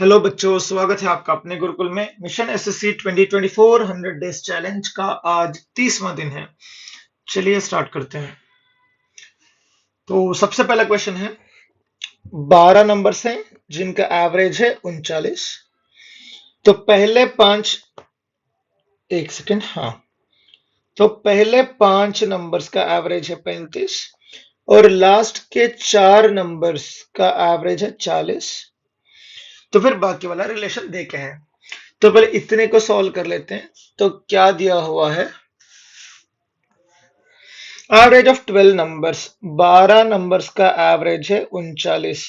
Hello बच्चों, स्वागत है आपका अपने गुरुकुल में। मिशन एसएससी 2024 100 डेज चैलेंज का आज 30वां दिन है। चलिए स्टार्ट करते हैं। तो सबसे पहला क्वेश्चन है, 12 नंबर्स हैं जिनका एवरेज है 39। तो पहले पांच, एक सेकेंड, हाँ, तो पहले 5 नंबर्स का एवरेज है 35 और लास्ट के 4 नंबर्स का एवरेज है 40। तो फिर बाकी वाला रिलेशन देखे हैं। तो पहले इतने को सॉल्व कर लेते हैं। तो क्या दिया हुआ है, एवरेज ऑफ 12 नंबर्स, 12 नंबर्स का एवरेज है 39।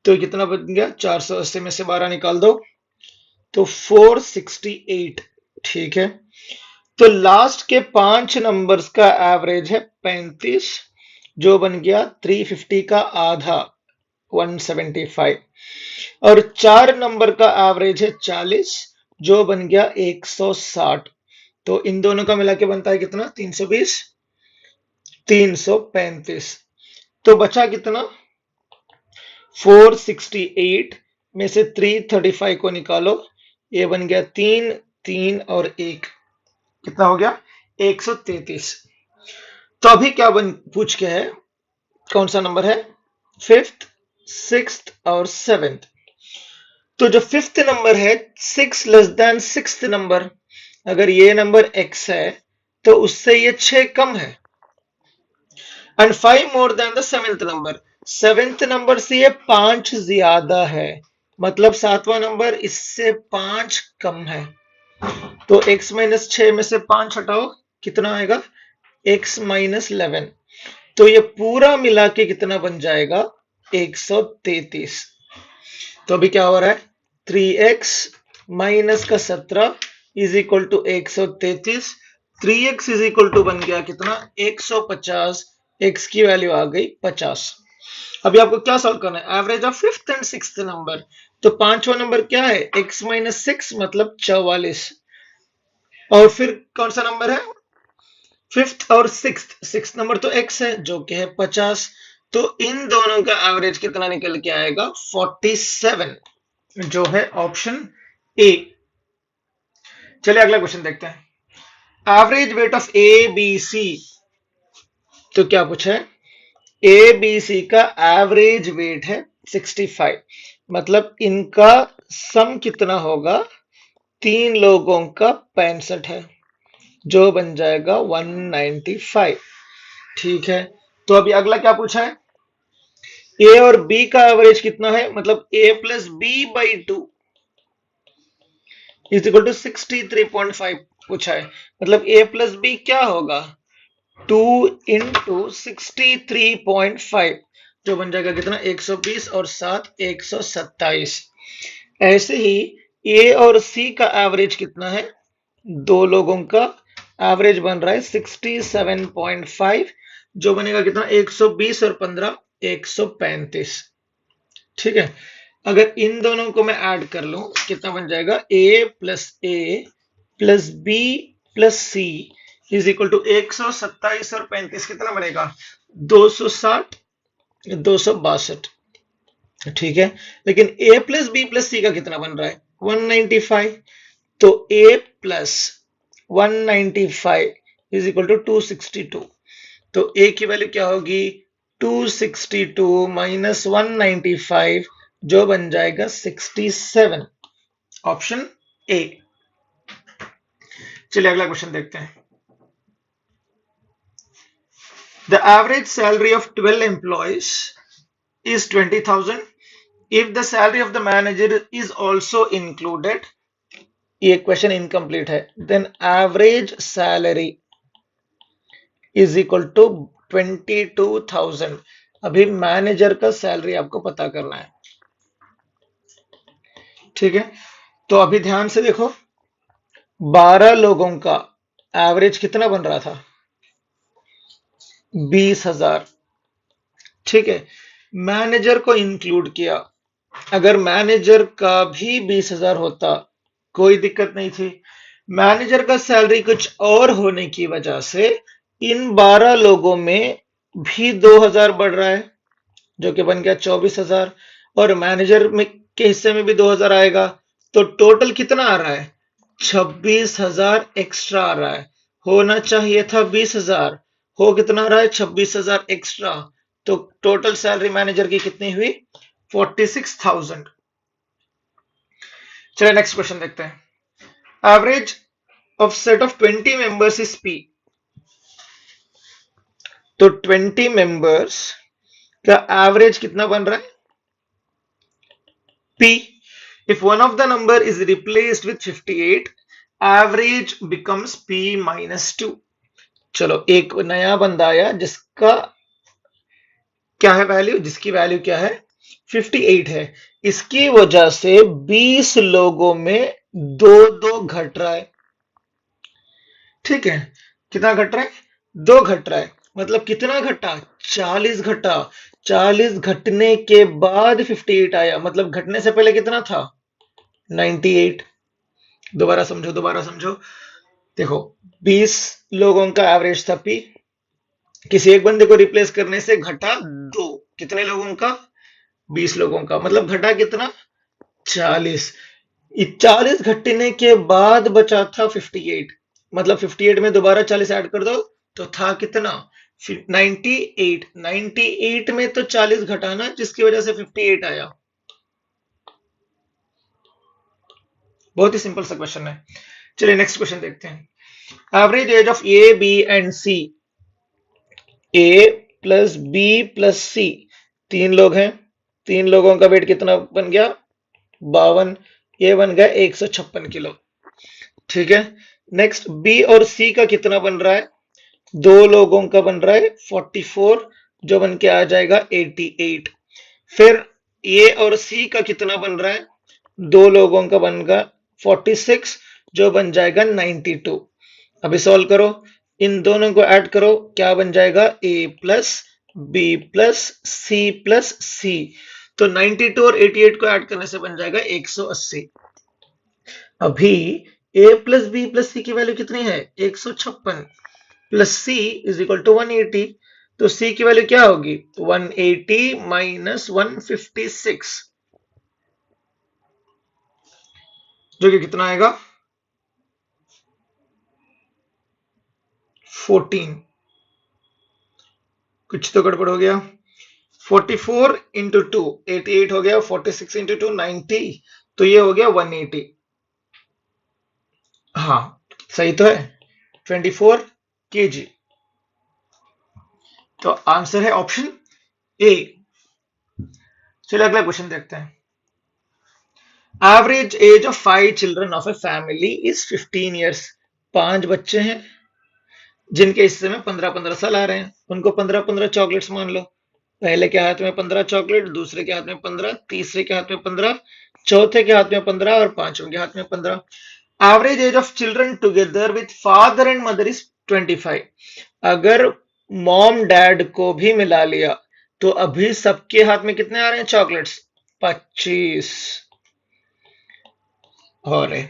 तो कितना बन गया, 480 में से 12 निकाल दो तो 468। ठीक है, तो लास्ट के 5 नंबर्स का एवरेज है 35, जो बन गया 350 का आधा, 175। और 4 नंबर का एवरेज है 40, जो बन गया 160। तो इन दोनों का मिला के बनता है कितना, 320, 335। तो बचा कितना, 468 में से 335 को निकालो, ये बन गया 3, 3 और 1, कितना हो गया, 133। तो अभी क्या पूछ के है, कौन सा नंबर है, फिफ्थ, सिक्स्थ और सेवेंथ। तो जो फिफ्थ नंबर है, 6 लेस देन सिक्स्थ नंबर, अगर ये नंबर x है तो उससे ये 6 कम है। And 5 more than the seventh number, seventh number से ये 5 ज्यादा है, मतलब 7वां नंबर इससे 5 कम है। तो x माइनस 6 में से 5 हटाओ, कितना आएगा, x माइनस 11। तो ये पूरा मिला के कितना बन जाएगा, 133। तो अभी क्या हो रहा है, 3x माइनस का 17 is equal to 133। 3x is equal to बन गया कितना, 150। x की वैल्यू आ गई 50। अभी आपको क्या सॉल्व करना है, average of fifth and sixth number. तो पांचवा नंबर क्या है, x माइनस 6 मतलब 44। और फिर कौन सा नंबर है, फिफ्थ और सिक्स्थ नंबर तो x है जो कि है 50। तो इन दोनों का एवरेज कितना निकल के आएगा, 47, जो है ऑप्शन ए। चलिए अगला क्वेश्चन देखते हैं, average weight of A B C. तो क्या पूछा है, ए बी सी का एवरेज वेट है 65, मतलब इनका सम कितना होगा, 3 लोगों का 65 है, जो बन जाएगा 195। ठीक है, तो अभी अगला क्या पूछा है, ए और बी का एवरेज कितना है, मतलब A plus B by 2 is equal to 63.5 पूछा है। मतलब ए प्लस बी क्या होगा, 2 इंटू 63.5, जो बन जाएगा कितना, 120 और 7 127। ऐसे ही ए और सी का एवरेज कितना है, दो लोगों का एवरेज बन रहा है 67.5, जो बनेगा कितना, 120 और 15 135। ठीक है, अगर इन दोनों को मैं ऐड कर लूं कितना बन जाएगा, A plus B plus C is equal to 127 और 35 कितना बनेगा, 260, 262। ठीक है, लेकिन ए प्लस बी प्लस सी का कितना बन रहा है, 195। तो ए प्लस 195 इज इक्वल टू 262। तो ए की वैल्यू क्या होगी, 262 माइनस 195, जो बन जाएगा 67, ऑप्शन ए। चलिए अगला क्वेश्चन देखते हैं, the average salary of 12 employees is 20,000 if the salary of the manager is also included। ये क्वेश्चन इनकम्प्लीट है, then average salary is equal to 22,000। अभी मैनेजर का सैलरी आपको पता करना है। ठीक है, तो अभी ध्यान से देखो, 12 लोगों का एवरेज कितना बन रहा था, 20,000। ठीक है, मैनेजर को इंक्लूड किया, अगर मैनेजर का भी 20,000 होता कोई दिक्कत नहीं थी। मैनेजर का सैलरी कुछ और होने की वजह से इन 12 लोगों में भी 2,000 बढ़ रहा है, जो कि बन गया 24,000। और मैनेजर में के हिस्से में भी 2000 आएगा, तो टोटल कितना आ रहा है? 26,000 एक्स्ट्रा आ रहा है। होना चाहिए था 20,000, हो कितना रहा है? 26,000 एक्स्ट्रा। तो टोटल सैलरी मैनेजर की कितनी हुई? 46,000। चलिए नेक्स्ट क्वेश्चन देखते हैं। Average of set of 20 members is P. तो 20 मेंबर्स का एवरेज कितना बन रहा है? P. If one of the number is replaced with 58, average becomes P minus 2. चलो एक नया बंदा आया जिसका क्या है वैल्यू? जिसकी वैल्यू क्या है? 58 है। इसकी वजह से 20 लोगों में दो दो घट रहा है। ठीक है, कितना घट रहा है? दो घट रहा है। मतलब कितना घटा? 40 घटा। 40 घटने के बाद 58 आया, मतलब घटने से पहले कितना था? 98। दोबारा समझो, दोबारा समझो। देखो, 20 लोगों का एवरेज था पी, किसी एक बंदे को रिप्लेस करने से घटा दो। कितने लोगों का? 20 लोगों का। मतलब घटा कितना? 40। 40 घटने के बाद बचा था 58। मतलब 58 में दोबारा 40 ऐड कर दो तो था कितना? 98। 98 में तो 40 घटाना, जिसकी वजह से 58 आया। बहुत ही सिंपल सा क्वेश्चन है। चलिए नेक्स्ट क्वेश्चन देखते हैं। Average age of A, B and C. A plus B plus C, तीन लोग हैं। तीन लोगों का वेट कितना बन गया? 52। ये बन गया 156 किलो। ठीक है, नेक्स्ट बी और सी का कितना बन रहा है? दो लोगों का बन रहा है 44, जो बन के आ जाएगा 88। फिर ए और सी का कितना बन रहा है? दो लोगों का बन 46, जो बन जाएगा 92। अभी सॉल्व करो, इन दोनों को ऐड करो, क्या बन जाएगा? ए प्लस बी प्लस सी। तो 92 और 88 को ऐड करने से बन जाएगा 180। अभी A plus B plus C की वैल्यू कितनी है? 156 plus C is equal to 180। तो सी की वैल्यू क्या होगी? 180 माइनस 156, जो कि कितना आएगा? 14। कुछ तो गड़बड़ हो गया। 44 इंटू 2 88 हो गया, 46 इंटू 2 90, तो ये हो गया 180। हाँ, सही तो है, 24 kg। तो आंसर है ऑप्शन ए। चलिए अगला क्वेश्चन देखते हैं। Average age of 5 children of a family is 15 years. 5 बच्चे हैं जिनके हिस्से में 15-15 साल आ रहे हैं। उनको 15-15 चॉकलेट्स मान लो। पहले के हाथ में 15 चॉकलेट, दूसरे के हाथ में 15, तीसरे के हाथ में 15, चौथे के हाथ में 15 और पांचवें के हाथ में 15। Average age of children together with father and mother is 25। अगर मॉम डैड को भी मिला लिया तो अभी सबके हाथ में कितने आ रहे हैं चॉकलेट्स? 25 हो रहे।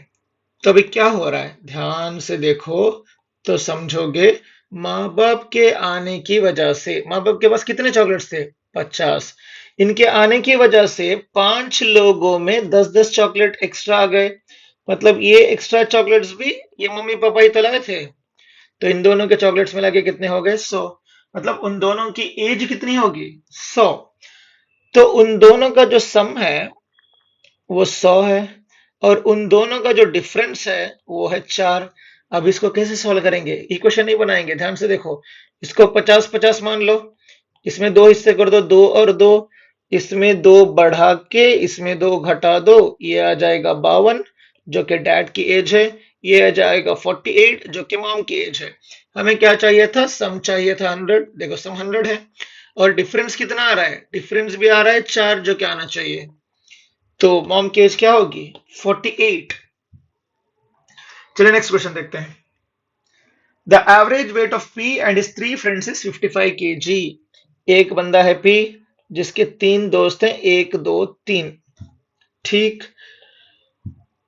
तो अभी क्या हो रहा है? ध्यान से देखो तो समझोगे। माँ बाप के आने की वजह से, माँ बाप के पास कितने चॉकलेट्स थे? 50। इनके आने की वजह से 5 लोगों में 10-10 चॉकलेट एक्स्ट्रा आ गए। मतलब ये एक्स्ट्रा चॉकलेट्स भी ये मम्मी पापा ही तो लाए थे। तो इन दोनों के चॉकलेट्स मिला के कितने हो गए? 100। मतलब उन दोनों की एज कितनी होगी? 100। तो उन दोनों का जो सम है वो 100 है, और उन दोनों का जो डिफरेंस है वो है 4। अब इसको कैसे सॉल्व करेंगे? इक्वेशन नहीं बनाएंगे, ध्यान से देखो। इसको 50-50 मान लो, इसमें दो हिस्से कर दो, दो और दो। इसमें दो बढ़ा के इसमें दो घटा दो, ये आ जाएगा 52, जो कि डैड की एज है। ये आ जाएगा 48, जो कि मॉम की एज है। हमें क्या चाहिए था? सम चाहिए था 100। देखो सम 100 है, और डिफरेंस कितना आ रहा है? डिफरेंस भी आ रहा है 4, जो कि आना चाहिए। तो मॉम की एज क्या होगी? 48। चलिए नेक्स्ट क्वेश्चन देखते हैं। The average weight of P and his 3 friends is 55 kg। एक बंदा है पी जिसके 3 दोस्त हैं, 1 2 3। ठीक,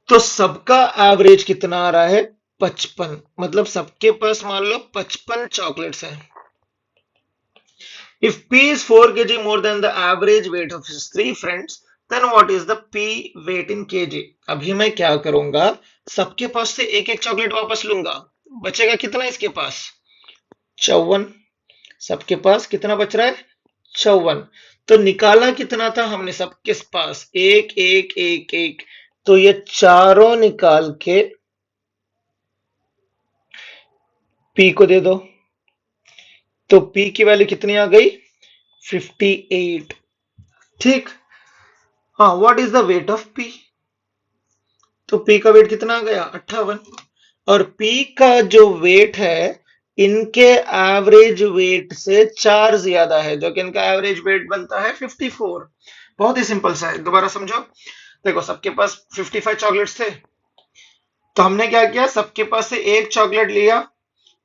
तो सबका एवरेज कितना आ रहा है? 55। मतलब सबके पास मान लो 55 चॉकलेट्स हैं। If P is 4 kg more than the average weight of his 3 friends, then what is the P weight in KG. अभी मैं क्या करूंगा, सबके पास से एक एक चॉकलेट वापस लूंगा, बचेगा कितना इसके पास, 54। सबके पास कितना बच रहा है, 54। तो निकाला कितना था हमने सबके पास, एक एक एक एक, तो ये चारों निकाल के पी को दे दो, तो पी की वैल्यू कितनी आ गई, 58। ठीक। हाँ, what is the weight of P, तो पी का वेट कितना आ गया, 58। और पी का जो वेट है इनके एवरेज वेट से 4 ज्यादा है, जो कि इनका एवरेज वेट बनता है 54। बहुत ही सिंपल सा है, दोबारा समझो। देखो सबके पास 55 चॉकलेट्स थे, तो हमने क्या किया, सबके पास से एक चॉकलेट लिया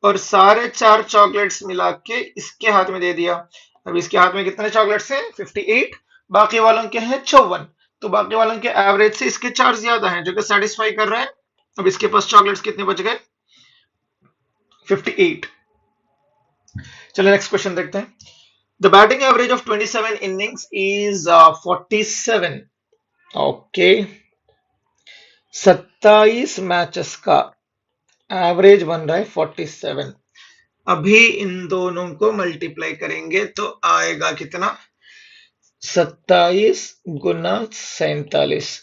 और सारे 4 चॉकलेट्स मिला के इसके हाथ में दे दिया। अब इसके हाथ में कितने चॉकलेट्स हैं, 58। बाकी वालों के हैं 54। तो बाकी वालों के एवरेज से इसके 4 ज्यादा हैं, जो कि सेटिस्फाई कर रहे हैं। अब इसके पास चॉकलेट्स कितने बच गए, 58। चलो नेक्स्ट क्वेश्चन देखते हैं। The batting average of 27 innings is 47। Okay, 27 matches का एवरेज बन रहा है 47। अभी इन दोनों को मल्टीप्लाई करेंगे तो आएगा कितना, 27 गुना 47,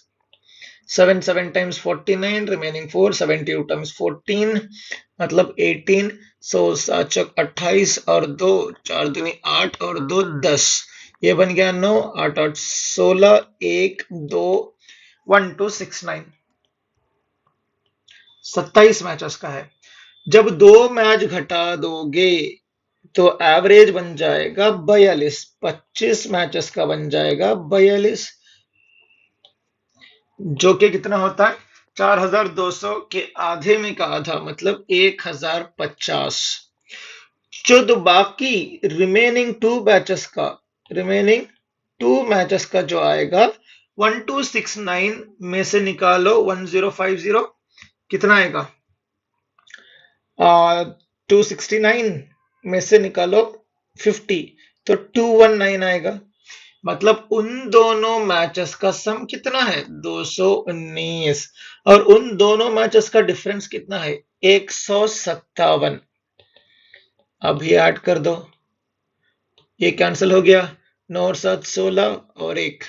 7 टाइम्स 49, रिमेनिंग 4, 72 टाइम्स 14 मतलब 18, 100 7 28 और 2 4 दूनी 8 और 2 10, ये बन गया 9 8 8 16 1 2 1269। 27 मैचेस का है। जब 2 मैच घटा दोगे तो एवरेज बन जाएगा 42। 25 मैचेस का बन जाएगा 42, जो कि कितना होता है, 4200 के आधे में का आधा मतलब 1050। जो बाकी रिमेनिंग टू मैचेस का जो आएगा 1269 में से निकालो 1050, कितना आएगा, 269 में से निकालो 50, तो 219 आएगा। मतलब उन दोनों मैचेस का सम कितना है, 219, और उन दोनों मैचेस का डिफरेंस कितना है, 157। अभी ऐड कर दो, ये कैंसिल हो गया, 9 और 7 16 और 1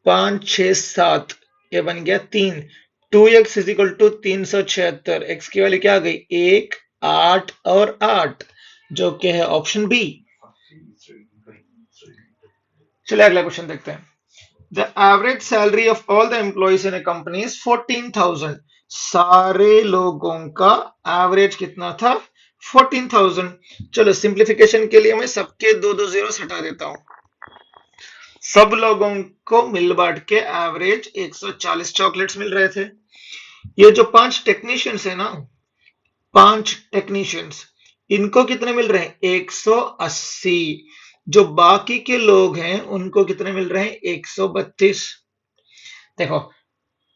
5 6 7, ये बन गया 3। 2x is equal to 376। X की वैल्यू क्या आ गई, 1 8 और 8, जो कि है ऑप्शन बी। चलिए अगला क्वेश्चन देखते हैं। The average salary of all the employees in A company is 14,000। सारे लोगों का एवरेज कितना था, 14,000। चलो सिंप्लीफिकेशन के लिए मैं सबके दो दो जीरो हटा देता हूं। सब लोगों को मिल बांट के एवरेज 140 चॉकलेट्स मिल रहे थे। ये जो 5 टेक्नीशियंस है ना, 5 टेक्नीशियंस, इनको कितने मिल रहे हैं, 180। जो बाकी के लोग हैं उनको कितने मिल रहे हैं, 132। देखो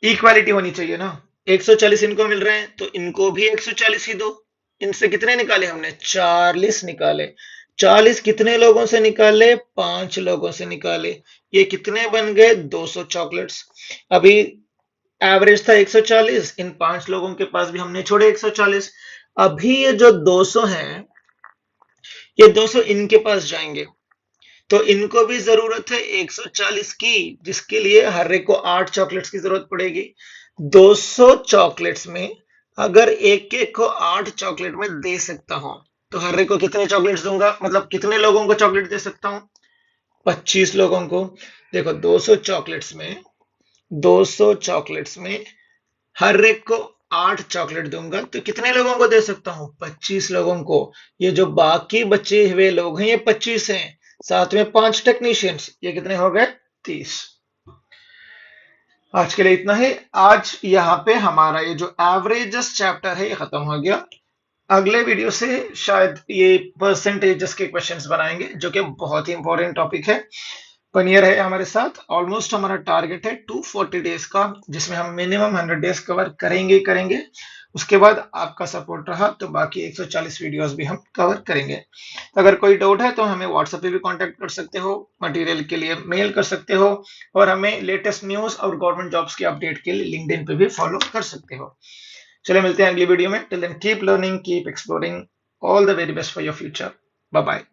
इक्वालिटी होनी चाहिए ना, 140 इनको मिल रहे हैं तो इनको भी 140 ही दो। इनसे कितने निकाले हमने, 40 निकाले। 40 कितने लोगों से निकाले, 5 लोगों से निकाले। ये कितने बन गए, 200 चॉकलेट्स। अभी एवरेज था 140, इन 5 लोगों के पास भी हमने छोड़े 140। अभी ये जो 200 हैं, ये 200 इनके पास जाएंगे, तो इनको भी जरूरत है 140 की, जिसके लिए हर एक को 8 चॉकलेट्स की जरूरत पड़ेगी। 200 चॉकलेट्स में अगर एक एक को 8 चॉकलेट में दे सकता हूं, तो हर एक को कितने चॉकलेट्स दूंगा, मतलब कितने लोगों को चॉकलेट दे सकता हूं, 25 लोगों को। देखो 200 चॉकलेट्स में हर एक को 8 चॉकलेट दूंगा, तो कितने लोगों को दे सकता हूं, 25 लोगों को। ये जो बाकी बचे हुए लोग हैं ये 25 हैं, साथ में 5 टेक्नीशियंस, ये कितने हो गए, 30। आज के लिए इतना ही। आज यहाँ पे हमारा ये जो एवरेजेस चैप्टर है ये खत्म हो गया। अगले वीडियो से शायद ये परसेंटेजेस के क्वेश्चंस बनाएंगे, जो कि बहुत ही इंपॉर्टेंट टॉपिक है। बनिए रहे हमारे साथ। ऑलमोस्ट हमारा टारगेट है 240 डेज का, जिसमें हम मिनिमम 100 डेज कवर करेंगे। उसके बाद आपका सपोर्ट रहा तो बाकी 140 वीडियोस भी हम कवर करेंगे। तो अगर कोई डाउट है तो हमें व्हाट्सएप पे भी कांटेक्ट कर सकते हो, मटेरियल के लिए मेल कर सकते हो, और हमें लेटेस्ट न्यूज़ और गवर्नमेंट जॉब्स की अपडेट के लिए लिंक्डइन पे भी फॉलो कर सकते हो। चलिए मिलते हैं अगली वीडियो में। Till then keep learning, keep exploring. All the very best for your future. Bye bye.